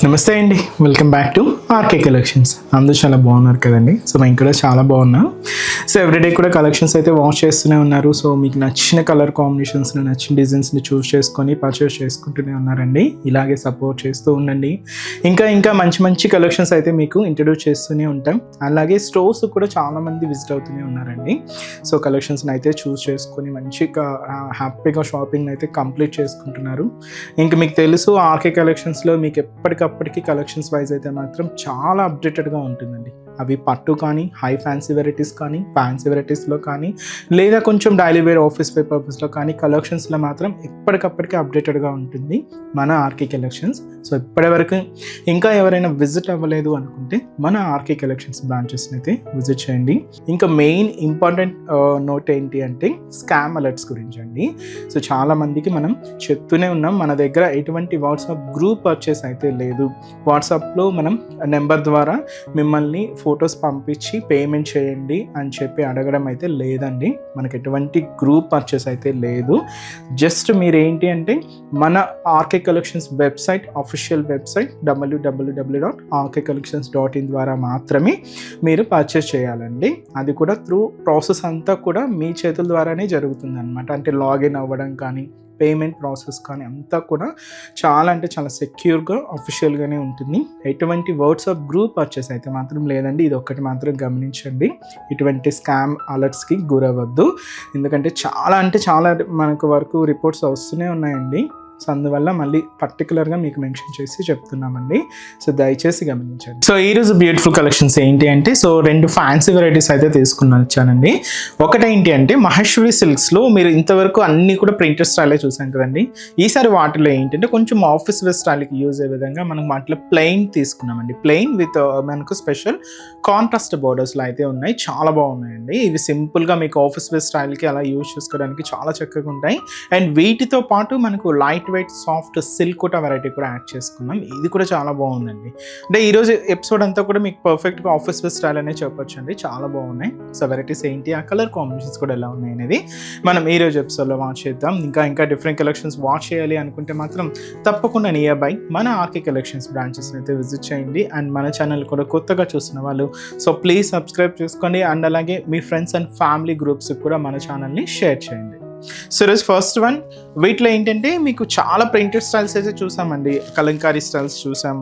నమస్తే అండి, welcome back to RK collections. అందరూ చాలా బాగున్నారు కదండి. సో మేము కూడా చాలా బాగున్నాం. సో ఎవ్రీడే కూడా కలెక్షన్స్ అయితే వాచ్ చేస్తూనే ఉన్నారు. సో మీకు నచ్చిన కలర్ కాంబినేషన్స్ని, నచ్చిన డిజైన్స్ని చూస్ చేసుకొని పర్చేస్ చేసుకుంటూనే ఉన్నారండి. ఇలాగే సపోర్ట్ చేస్తూ ఉండండి. ఇంకా మంచి మంచి కలెక్షన్స్ అయితే మీకు ఇంట్రడ్యూస్ చేస్తూనే ఉంటాం. అలాగే స్టోర్స్ కూడా చాలామంది విజిట్ అవుతూనే ఉన్నారండి. సో కలెక్షన్స్ని అయితే చూస్ చేసుకొని మంచిగా హ్యాపీగా షాపింగ్ అయితే కంప్లీట్ చేసుకుంటున్నారు. ఇంకా మీకు తెలుసు ఆర్కే కలెక్షన్స్లో మీకు ఎప్పటికప్పటికి కలెక్షన్స్ వైజ్ అయితే మాత్రం చాలా అప్డేటెడ్గా ఉంటుందండి. అవి పట్టు కానీ, హై ఫ్యాన్సీ వెరైటీస్ కానీ, ఫ్యాన్సీ వెరైటీస్లో కానీ, లేదా కొంచెం డైలీ వేర్ ఆఫీస్ వేర్ పర్పస్లో కానీ కలెక్షన్స్లో మాత్రం ఎప్పటికప్పటికి అప్డేటెడ్గా ఉంటుంది మన ఆర్కే కలెక్షన్స్. సో ఇప్పటివరకు ఇంకా ఎవరైనా విజిట్ అవ్వలేదు అనుకుంటే మన ఆర్కే కలెక్షన్స్ బ్రాంచెస్ని అయితే విజిట్ చేయండి. ఇంకా మెయిన్ ఇంపార్టెంట్ నోట్ ఏంటి అంటే స్కామ్ అలర్ట్స్ గురించి అండి. సో చాలామందికి మనం చెప్తూనే ఉన్నాం, మన దగ్గర ఎటువంటి వాట్సాప్ గ్రూప్ పర్చేస్ అయితే లేదు. వాట్సాప్లో మనం నెంబర్ ద్వారా మిమ్మల్ని ఫొటోస్ పంపించి పేమెంట్ చేయండి అని చెప్పి అడగడం అయితే లేదండి. మనకి ఎటువంటి గ్రూప్ పర్చేస్ అయితే లేదు. జస్ట్ మీరు ఏంటి అంటే మన RK collections website, official website www.rkcollections.in ద్వారా మాత్రమే మీరు పర్చేస్ చేయాలండి. అది కూడా త్రూ ప్రాసెస్ అంతా కూడా మీ చేతుల ద్వారానే జరుగుతుంది అనమాట. అంటే లాగిన్ అవ్వడం కానీ, పేమెంట్ ప్రాసెస్ కానీ అంతా కూడా చాలా సెక్యూర్గా అఫీషియల్గానే ఉంటుంది. ఎటువంటి వాట్సాప్ గ్రూప్ పర్చేస్ అయితే మాత్రం లేదండి. ఇది ఒక్కటి మాత్రం గమనించండి. ఇటువంటి స్కామ్ అలర్ట్స్కి గురవద్దు. ఎందుకంటే చాలా మనకు వరకు రిపోర్ట్స్ వస్తూనే ఉన్నాయండి. సో అందువల్ల మళ్ళీ పర్టికులర్గా మీకు మెన్షన్ చేసి చెప్తున్నామండి. సో దయచేసి గమనించండి. సో ఈరోజు బ్యూటిఫుల్ కలెక్షన్స్ ఏంటి అంటే, సో 2 ఫ్యాన్సీ వెరైటీస్ అయితే వచ్చానండి. ఒకటేంటి అంటే మహేశ్వరి సిల్క్స్లో మీరు ఇంతవరకు అన్నీ కూడా ప్రింటెడ్ స్టైలే చూసాం కదండి. ఈసారి వాటిలో ఏంటంటే కొంచెం ఆఫీస్ వేర్ స్టైల్కి యూజ్ అయ్యే విధంగా మనం వాటిలో ప్లెయిన్ తీసుకున్నామండి. ప్లెయిన్ విత్ మనకు స్పెషల్ కాంట్రాస్ట్ బోర్డర్స్లో అయితే ఉన్నాయి. చాలా బాగున్నాయండి. ఇవి సింపుల్గా మీకు ఆఫీస్ వేర్ స్టైల్కి అలా యూజ్ చేసుకోవడానికి చాలా చక్కగా ఉంటాయి. అండ్ వీటితో పాటు మనకు light weight soft silk Kota variety కూడా యాడ్ చేసుకున్నాం. ఇది కూడా చాలా బాగుందండి. అంటే ఈరోజు ఎపిసోడ్ అంతా కూడా మీకు పర్ఫెక్ట్గా ఆఫీస్ వేర్ స్టైల్ అనే చెప్పొచ్చు అండి. చాలా బాగున్నాయి. సో వెరైటీస్ ఏంటి, ఆ కలర్ కాంబినేషన్స్ కూడా ఎలా ఉన్నాయి అనేది మనం ఈరోజు ఎపిసోడ్లో వాచ్ చేద్దాం. ఇంకా డిఫరెంట్ కలెక్షన్స్ వాచ్ చేయాలి అనుకుంటే మాత్రం తప్పకుండా నియర్ బై మన ఆర్కే కలెక్షన్స్ బ్రాంచెస్ని అయితే విజిట్ చేయండి. అండ్ మన ఛానల్ కూడా కొత్తగా చూస్తున్న వాళ్ళు సో ప్లీజ్ సబ్స్క్రైబ్ చేసుకోండి. అండ్ అలాగే మీ ఫ్రెండ్స్ అండ్ ఫ్యామిలీ గ్రూప్స్కి కూడా మన ఛానల్ని షేర్ చేయండి. సో ఈరోజు ఫస్ట్ వన్, వీటిలో ఏంటంటే మీకు చాలా ప్రింటెడ్ స్టైల్స్ అయితే చూసామండి. కలంకారీ స్టైల్స్ చూసాం,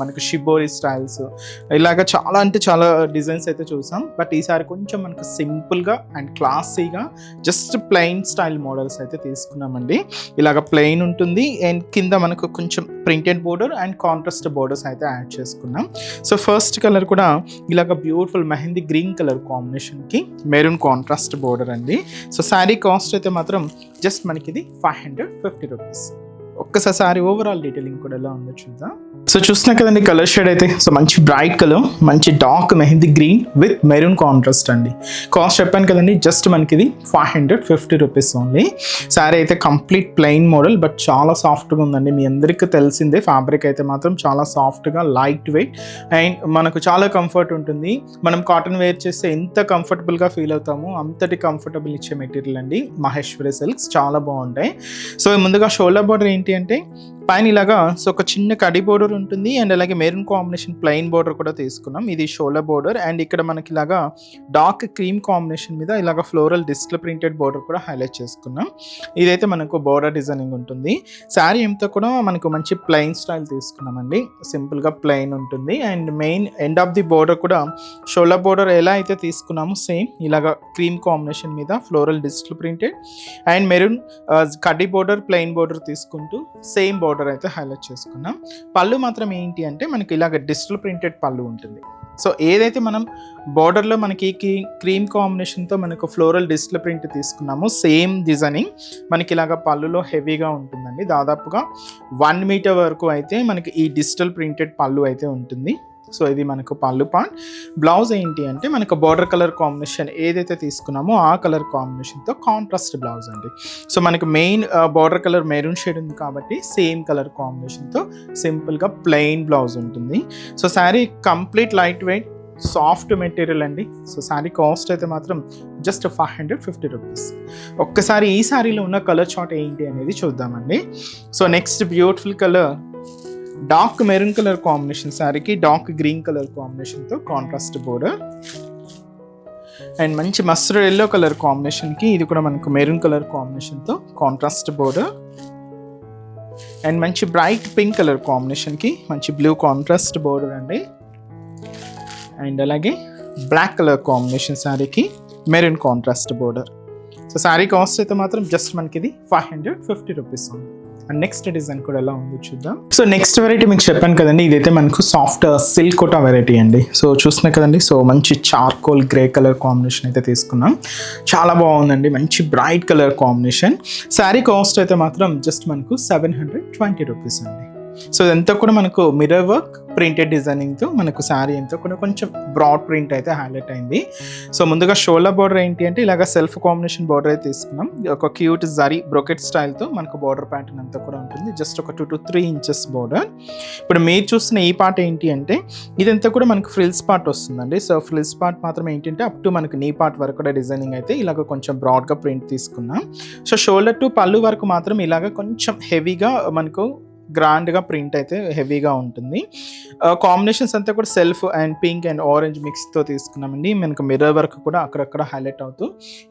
మనకు షిబోరి స్టైల్స్, ఇలాగ చాలా డిజైన్స్ అయితే చూసాం. బట్ ఈసారి కొంచెం మనకు సింపుల్గా అండ్ క్లాసీగా జస్ట్ ప్లెయిన్ స్టైల్ మోడల్స్ అయితే తీసుకున్నామండి. ఇలాగ ప్లెయిన్ ఉంటుంది అండ్ కింద మనకు కొంచెం printed border and contrast borders అయితే యాడ్ చేసుకున్నాం. సో ఫస్ట్ కలర్ కూడా ఇలాగ బ్యూటిఫుల్ మెహందీ గ్రీన్ కలర్ కాంబినేషన్కి మెరూన్ కాంట్రాస్ట్ బోర్డర్ అండి. సో శారీ కాస్ట్ అయితే మాత్రం జస్ట్ మనకి ఇది 550 రూపీస్. ఒక్కసారి ఓవరాల్ డీటెయిలింగ్ కూడా ఎలా ఉందో చూద్దాం. సో చూస్తున్నా కదండి కలర్ షేడ్ అయితే, సో మంచి బ్రైట్ కలర్, మంచి dark mehndi green with maroon contrast అండి. కాస్ట్ చెప్పాను కదండి, జస్ట్ మనకి ఇది 550 రూపీస్ ఓన్లీ. శారీ అయితే కంప్లీట్ ప్లెయిన్ మోడల్ బట్ చాలా సాఫ్ట్గా ఉందండి. మీ అందరికీ తెలిసిందే, ఫ్యాబ్రిక్ అయితే మాత్రం చాలా సాఫ్ట్గా లైట్ వెయిట్ అండ్ మనకు చాలా కంఫర్ట్ ఉంటుంది. మనం కాటన్ వేర్ చేస్తే ఎంత కంఫర్టబుల్గా ఫీల్ అవుతామో అంతటి కంఫర్టబుల్ ఇచ్చే మెటీరియల్ అండి మహేశ్వరి సిల్క్స్. చాలా బాగుంటాయి. సో ముందుగా షోల్డర్ బోర్డర్ ఏంటి అంటే పైన ఇలాగా సో ఒక చిన్న కడి బోర్డర్ ఉంటుంది అండ్ అలాగే మెరూన్ కాంబినేషన్ ప్లెయిన్ బోర్డర్ కూడా తీసుకున్నాం. ఇది షోల్డర్ బోర్డర్ అండ్ ఇక్కడ మనకి ఇలాగా డార్క్ క్రీమ్ కాంబినేషన్ మీద ఇలాగ ఫ్లోరల్ డిస్ప్లే ప్రింటెడ్ బోర్డర్ కూడా హైలైట్ చేసుకున్నాం. ఇదైతే మనకు బోర్డర్ డిజైనింగ్ ఉంటుంది. శారీ అంతా కూడా మనకు మంచి ప్లెయిన్ స్టైల్ తీసుకున్నామండి. సింపుల్గా ప్లెయిన్ ఉంటుంది and main end of the border కూడా షోల్డర్ బోర్డర్ ఎలా అయితే తీసుకున్నామో సేమ్ ఇలాగ క్రీమ్ కాంబినేషన్ మీద floral display printed and maroon కడ్డీ బోర్డర్ ప్లెయిన్ బోర్డర్ తీసుకుంటూ సేమ్ బోర్డర్ అయితే హైలైట్ చేసుకున్నాం. పళ్ళు మాత్రం ఏంటి అంటే మనకి ఇలాగ డిజిటల్ ప్రింటెడ్ పళ్ళు ఉంటుంది. సో ఏదైతే మనం బార్డర్లో మనకి క్రీమ్ కాంబినేషన్తో మనకు ఫ్లోరల్ డిస్ప్లే ప్రింట్ తీసుకున్నామో సేమ్ డిజైనింగ్ మనకి ఇలాగ పళ్ళులో హెవీగా ఉంటుందండి. దాదాపుగా 1 మీటర్ వరకు అయితే మనకి ఈ డిజిటల్ ప్రింటెడ్ పళ్ళు అయితే ఉంటుంది. సో ఇది మనకు పళ్ళు పార్ట్. బ్లౌజ్ ఏంటి అంటే మనకు బార్డర్ కలర్ కాంబినేషన్ ఏదైతే తీసుకున్నామో ఆ కలర్ కాంబినేషన్తో కాంట్రాస్ట్ బ్లౌజ్ అండి. సో మనకు main border colour maroon shade ఉంది కాబట్టి సేమ్ కలర్ కాంబినేషన్తో సింపుల్గా ప్లెయిన్ బ్లౌజ్ ఉంటుంది. So sari complete light weight soft material అండి. సో శారీ కాస్ట్ అయితే మాత్రం జస్ట్ 550 రూపీస్. ఒక్కసారి ఈ శారీలో ఉన్న కలర్ చార్ట్ ఏంటి అనేది చూద్దామండి. So next beautiful colour dark maroon colour combination శారీకి డార్క్ గ్రీన్ కలర్ కాంబినేషన్తో కాంట్రాస్ట్ బోర్డర్. అండ్ మంచి మస్టర్డ్ ఎల్లో కలర్ కాంబినేషన్కి ఇది కూడా మనకు మెరూన్ కలర్ కాంబినేషన్తో కాంట్రాస్ట్ బోర్డర్. అండ్ మంచి బ్రైట్ పింక్ కలర్ కాంబినేషన్కి మంచి బ్లూ కాంట్రాస్ట్ బోర్డర్ అండి. అండ్ అలాగే బ్లాక్ కలర్ కాంబినేషన్ శారీకి maroon contrast border. So sari cost అయితే మాత్రం జస్ట్ మనకి ఇది 550 రూపీస్ ఉంది. అండ్ నెక్స్ట్ డిజైన్ కూడా ఎలా ఉందో చూద్దాం. సో నెక్స్ట్ వెరైటీ మీకు చెప్పాను కదండి, ఇదైతే మనకు సాఫ్ట్ సిల్క్ కోటా వెరైటీ అండి. సో చూస్తున్నాయి కదండి, సో మంచి చార్కోల్ గ్రే కలర్ కాంబినేషన్ అయితే తీసుకున్నాం. చాలా బాగుందండి, మంచి bright colour combination. Sari cost అయితే మాత్రం జస్ట్ మనకు 720 రూపీస్ అండి. సో ఇదంతా కూడా మనకు మిర్రర్ వర్క్ ప్రింటెడ్ డిజైనింగ్తో మనకు శారీ అంతా కూడా కొంచెం బ్రాడ్ ప్రింట్ అయితే హైలైట్ అయింది. సో ముందుగా షోల్డర్ బార్డర్ ఏంటి అంటే ఇలాగ సెల్ఫ్ కాంబినేషన్ బార్డర్ అయితే తీసుకున్నాం. ఒక క్యూట్ జరీ బ్రొకెట్ స్టైల్తో మనకు బార్డర్ ప్యాటర్న్ అంతా కూడా ఉంటుంది. జస్ట్ ఒక 2 to 3 ఇంచెస్ బార్డర్. ఇప్పుడు మీరు చూస్తున్న ఈ పార్ట్ ఏంటి అంటే ఇదంతా కూడా మనకు ఫ్రిల్స్ పార్ట్ వస్తుందండి. సో ఫ్రిల్స్ పార్ట్ మాత్రం ఏంటంటే అప్ టు మనకు నీ పార్ట్ వరకు కూడా డిజైనింగ్ అయితే ఇలాగ కొంచెం బ్రాడ్గా ప్రింట్ తీసుకున్నాం. సో షోల్డర్ టు పళ్ళు వరకు మాత్రం ఇలాగ కొంచెం హెవీగా మనకు గ్రాండ్గా ప్రింట్ అయితే హెవీగా ఉంటుంది. కాంబినేషన్స్ అంతా కూడా self and pink and orange మిక్స్తో తీసుకున్నామండి. మనకు మిర్రర్ వర్క్ కూడా అక్కడక్కడ హైలైట్ అవుతూ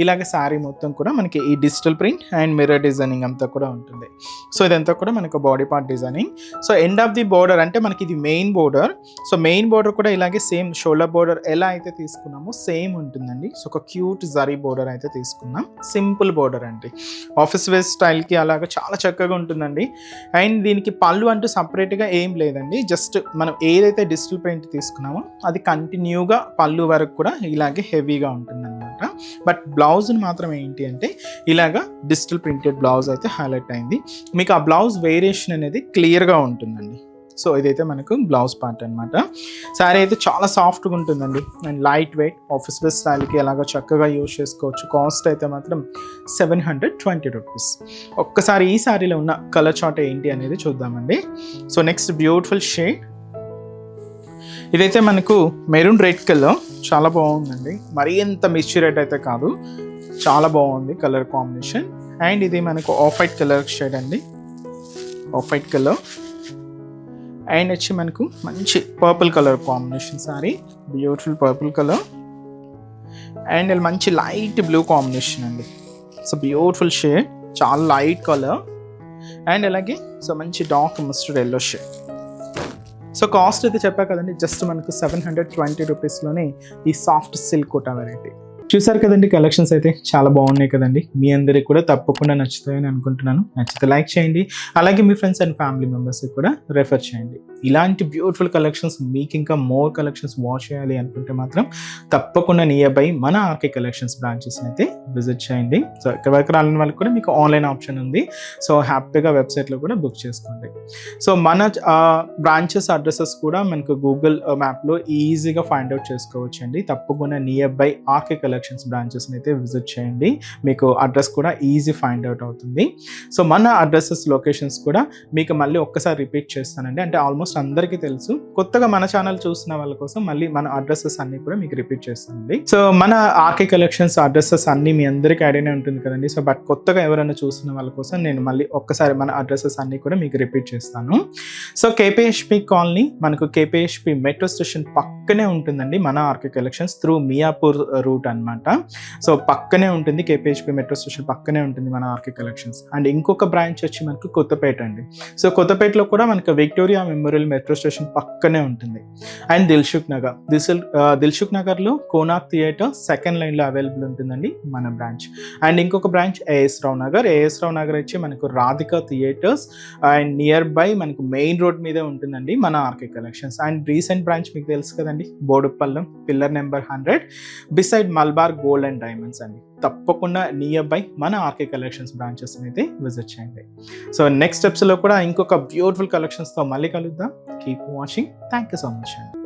ఇలాగే శారీ మొత్తం కూడా మనకి ఈ digital print and mirror designing అంతా కూడా ఉంటుంది. సో ఇదంతా కూడా మనకు body part designing. So end of the border అంటే మనకి ఇది main border. So main border కూడా ఇలాగే సేమ్ షోల్డర్ బోర్డర్ ఎలా అయితే తీసుకున్నామో సేమ్ ఉంటుందండి. సో ఒక క్యూట్ జరీ బోర్డర్ అయితే తీసుకున్నాం. సింపుల్ బోర్డర్ అండి, ఆఫీస్ వేర్ స్టైల్కి అలాగా చాలా చక్కగా ఉంటుందండి. అండ్ దీనికి పళ్ళు అంటూ సపరేట్గా ఏం లేదండి. జస్ట్ మనం ఏదైతే డిజిటల్ ప్రింట్ తీసుకున్నామో అది కంటిన్యూగా పళ్ళు వరకు కూడా ఇలాగే హెవీగా ఉంటుందన్నమాట. బట్ బ్లౌజ్ని మాత్రం ఏంటి అంటే ఇలాగా డిజిటల్ ప్రింటెడ్ బ్లౌజ్ అయితే హైలైట్ అయింది. మీకు ఆ బ్లౌజ్ వేరియేషన్ అనేది క్లియర్గా ఉంటుందండి. సో ఇదైతే మనకు బ్లౌజ్ పార్ట్ అనమాట. శారీ అయితే చాలా సాఫ్ట్గా ఉంటుందండి and light weight office wear స్టైల్కి అలాగా చక్కగా యూజ్ చేసుకోవచ్చు. కాస్ట్ అయితే మాత్రం 720 రూపీస్. ఒక్కసారి ఈ శారీలో ఉన్న కలర్ చార్ట్ ఏంటి అనేది చూద్దామండి. సో నెక్స్ట్ బ్యూటిఫుల్ షేడ్, ఇదైతే మనకు మెరూన్ రెడ్ కలర్, చాలా బాగుందండి. మరీ ఎంత మిర్చి రెడ్ అయితే కాదు, చాలా బాగుంది కలర్ కాంబినేషన్. అండ్ ఇది మనకు ఆఫ్ వైట్ కలర్ షేడ్ అండి, ఆఫ్ వైట్ కలర్. అండ్ వచ్చి మనకు మంచి purple colour combination sorry, beautiful purple colour. And మంచి లైట్ బ్లూ కాంబినేషన్ అండి. సో బ్యూటిఫుల్ షేడ్, చాలా లైట్ కలర్. అండ్ అలాగే సో మంచి dark mustard yellow shade. So cost అయితే చెప్పా కదండి, జస్ట్ మనకు 720 రూపీస్లోనే ఈ సాఫ్ట్ సిల్క్ కోటా వెరైటీ. చూసారు కదండి, కలెక్షన్స్ అయితే చాలా బాగున్నాయి కదండి. మీ అందరికి కూడా తప్పకుండా నచ్చుతాయని అనుకుంటున్నాను. నచ్చితే లైక్ చేయండి, అలాగే మీ ఫ్రెండ్స్ అండ్ ఫ్యామిలీ మెంబర్స్కి కూడా రెఫర్ చేయండి. ఇలాంటి బ్యూటిఫుల్ కలెక్షన్స్ మీకు ఇంకా మోర్ కలెక్షన్స్ వాచ్ చేయాలి అనుకుంటే మాత్రం తప్పకుండా నియర్ బై మన ఆర్కే కలెక్షన్స్ బ్రాంచెస్ని అయితే విజిట్ చేయండి. సో ఇక్కడ వరకు రాని వాళ్ళకి కూడా మీకు ఆన్లైన్ ఆప్షన్ ఉంది. సో హ్యాపీగా వెబ్సైట్లో కూడా బుక్ చేసుకోండి. సో మన బ్రాంచెస్ అడ్రసెస్ కూడా మనకు గూగుల్ మ్యాప్లో ఈజీగా ఫైండ్ అవుట్ చేసుకోవచ్చు అండి. తప్పకుండా నియర్ బై ఆర్కే కలెక్షన్స్ బ్రాంచెస్ని అయితే విజిట్ చేయండి, మీకు అడ్రస్ కూడా ఈజీ ఫైండ్ అవుట్ అవుతుంది. సో మన అడ్రసెస్ లొకేషన్స్ కూడా మీకు మళ్ళీ ఒక్కసారి రిపీట్ చేస్తానండి. అంటే ఆల్మోస్ట్ అందరికీ తెలుసు, కొత్తగా మన ఛానల్ చూసిన వాళ్ళ కోసం మళ్ళీ మన అడ్రసెస్ అన్ని కూడా మీకు రిపీట్ చేస్తానండి. సో మన ఆర్కే కలెక్షన్స్ అడ్రసెస్ అన్ని మీ అందరికీ ఐడియానే ఉంటుంది కదండి. సో బట్ కొత్తగా ఎవరైనా చూసిన వాళ్ళ కోసం నేను మళ్ళీ ఒక్కసారి మన అడ్రసెస్ అన్ని కూడా మీకు రిపీట్ చేస్తాను. సో కేపీహెచ్పి కాలనీ మనకు కేపీహెచ్పి మెట్రో స్టేషన్ పక్కనే ఉంటుందండి మన RK collections through Miyapur route అనమాట. సో పక్కనే ఉంటుంది, కేపీహెచ్పి మెట్రో స్టేషన్ పక్కనే ఉంటుంది మన ఆర్కే కలెక్షన్స్. అండ్ ఇంకొక బ్రాంచ్ వచ్చి మనకు కొత్తపేట అండి. సో కొత్తపేటలో కూడా మనకు విక్టోరియా మెమోరియల్ మెట్రో స్టేషన్ పక్కనే ఉంటుంది. అండ్ దిల్సుఖ్ నగర్లో కోనాక్ థియేటర్ సెకండ్ లైన్లో అవైలబుల్ ఉంటుందండి మన బ్రాంచ్. అండ్ ఇంకొక బ్రాంచ్ ఏఎస్ రావు నగర్ వచ్చి మనకు Radhika theatres and near by మనకు మెయిన్ రోడ్ మీదే ఉంటుందండి మన RK collections. And recent branch మీకు తెలుసు కదండి, బోడుపల్లం pillar number 100 beside Malabar gold and diamonds అండి. తప్పకుండా నియర్ బై మన ఆర్కే కలెక్షన్స్ బ్రాంచెస్ అయితే విజిట్ చేయండి. సో నెక్స్ట్ స్టెప్స్లో కూడా ఇంకొక బ్యూటిఫుల్ కలెక్షన్స్తో మళ్ళీ కలుద్దాం. Keep watching. Thank you so much అండి.